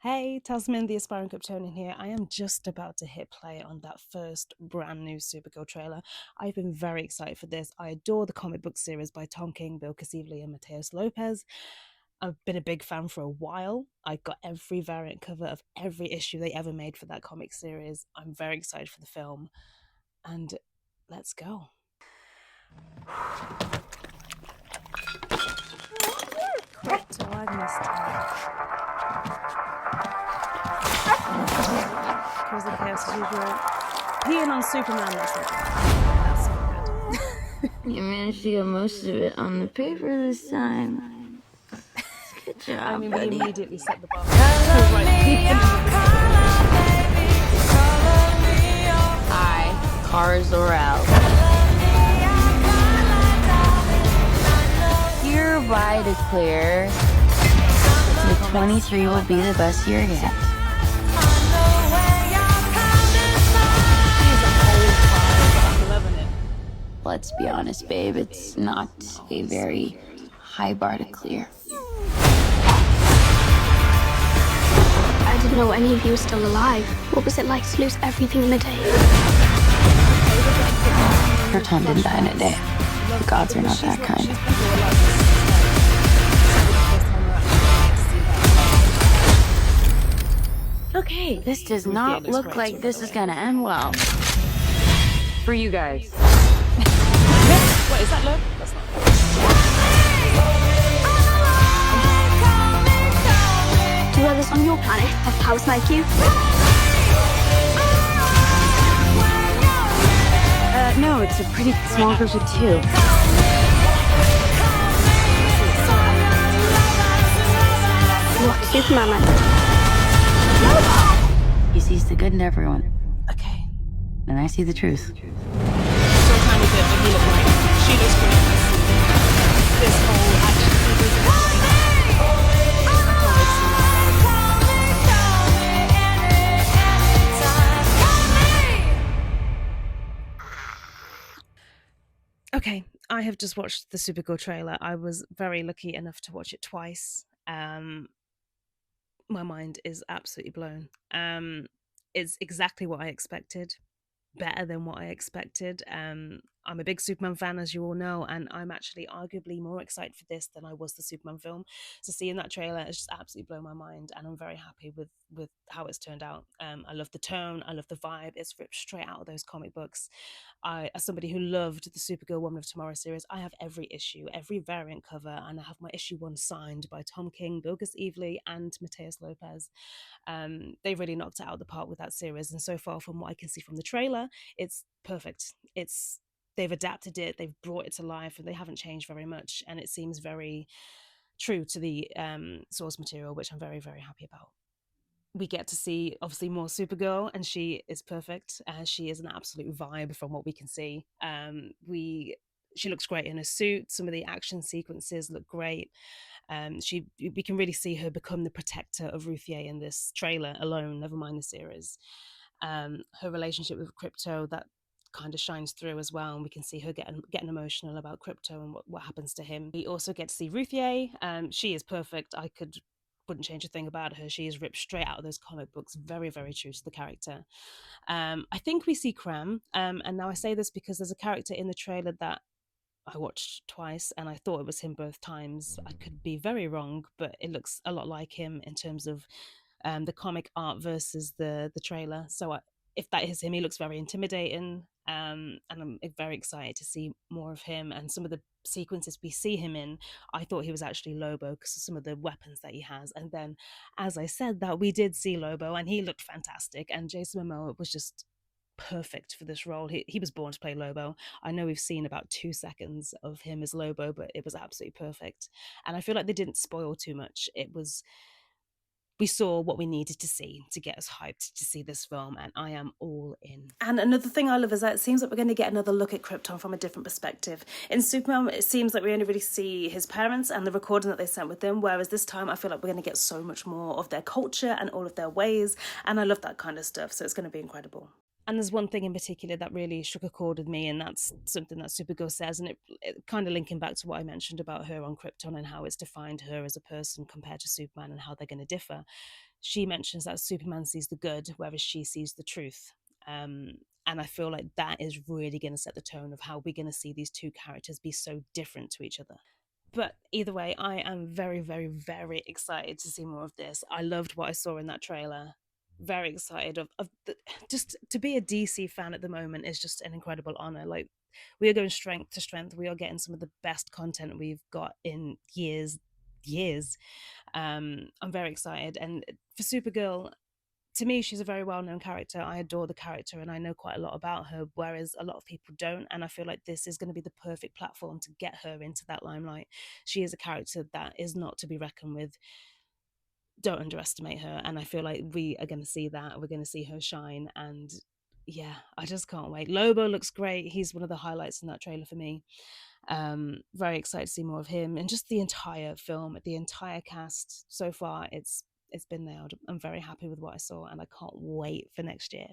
Hey, Tasman, the aspiring Kryptonian here. I am just about to hit play on that first brand new Supergirl trailer. I've been very excited for this. I adore the comic book series by Tom King, Bill Casively, and Mateus Lopez. I've been a big fan for a while. I got every variant cover of every issue they ever made for that comic series. I'm very excited for the film. And let's go. Crypto, I missed causing chaos as usual. Peeing on Superman, that's good. You managed to get most of it on the paper this time. Good job, I mean, buddy. we immediately set the bar right. I, Kara Zor-El, hereby declare that 23 will be the best year yet. I'm loving it. Let's be honest, babe, it's not a very high bar to clear. I didn't know any of you were still alive. What was it like to lose everything in a day? Krypton didn't die in a day. The gods are not that kind. Okay, this does not look like this is gonna end well. For you guys. Wait, is that love? That's not. Do others on your planet have powers like you? No, it's a pretty small group of two. What, Superman like? He sees the good in everyone, Okay. and I see the truth. So tiny bit, but he looked great. She looks great. This whole action sequence. Okay, I have just watched the Supergirl trailer. I was very lucky enough to watch it twice. My mind is absolutely blown. It's exactly what I expected, better than what I expected. I'm a big Superman fan, as you all know, and I'm actually arguably more excited for this than I was the Superman film. So seeing that trailer has just absolutely blown my mind, and I'm very happy with how it's turned out. I love the tone, I love the vibe. It's ripped straight out of those comic books. As somebody who loved the Supergirl Woman of Tomorrow series, I have every issue, every variant cover, and I have my issue 1 signed by Tom King, Bill Evely, and Mateus Lopez. They really knocked it out of the park with that series, and so far, from what I can see from the trailer, it's perfect. They've adapted it, they've brought it to life, and they haven't changed very much, and it seems very true to the source material, which I'm very, very happy about. We get to see obviously more Supergirl, and she is perfect. She is an absolute vibe from what we can see. She looks great in a suit. Some of the action sequences look great. We can really see her become the protector of Ruthie in this trailer alone, never mind the series. Her relationship with Krypto, that kind of shines through as well, and we can see her getting emotional about Krypto and what happens to him. We also get to see Ruthie. She is perfect. Wouldn't change a thing about her. She is ripped straight out of those comic books, very, very true to the character. I think we see Cram, and now I say this because there's a character in the trailer that I watched twice, and I thought it was him both times. I could be very wrong, but it looks a lot like him in terms of the comic art versus the trailer. So if that is him, he looks very intimidating, and I'm very excited to see more of him. And some of the sequences we see him in, I thought he was actually Lobo because of some of the weapons that he has. And then, as I said, that we did see Lobo, and he looked fantastic. And Jason Momoa was just perfect for this role. He was born to play Lobo. I know we've seen about 2 seconds of him as Lobo, but it was absolutely perfect. And I feel like they didn't spoil too much. We saw what we needed to see to get us hyped to see this film, and I am all in. And another thing I love is that it seems like we're going to get another look at Krypton from a different perspective. In Superman, it seems like we only really see his parents and the recording that they sent with them, whereas this time I feel like we're going to get so much more of their culture and all of their ways, and I love that kind of stuff, so it's going to be incredible. And there's one thing in particular that really struck a chord with me, and that's something that Supergirl says, and it kind of linking back to what I mentioned about her on Krypton and how it's defined her as a person compared to Superman and how they're going to differ. she mentions that Superman sees the good, whereas she sees the truth. And I feel like that is really going to set the tone of how we're going to see these two characters be so different to each other. But either way, I am very, very, very excited to see more of this. I loved what I saw in that trailer. Very excited just to be a DC fan at the moment is just an incredible honor. Like, we are going strength to strength. We are getting some of the best content we've got in years. I'm very excited. And for Supergirl, to me, she's a very well-known character. I adore the character and I know quite a lot about her, whereas a lot of people don't. And I feel like this is going to be the perfect platform to get her into that limelight. She is a character that is not to be reckoned with. Don't underestimate her. And I feel like we are going to see that. We're going to see her shine. And yeah, I just can't wait. Lobo looks great. He's one of the highlights in that trailer for me. Very excited to see more of him, and just the entire film, the entire cast so far. It's been nailed. I'm very happy with what I saw, and I can't wait for next year.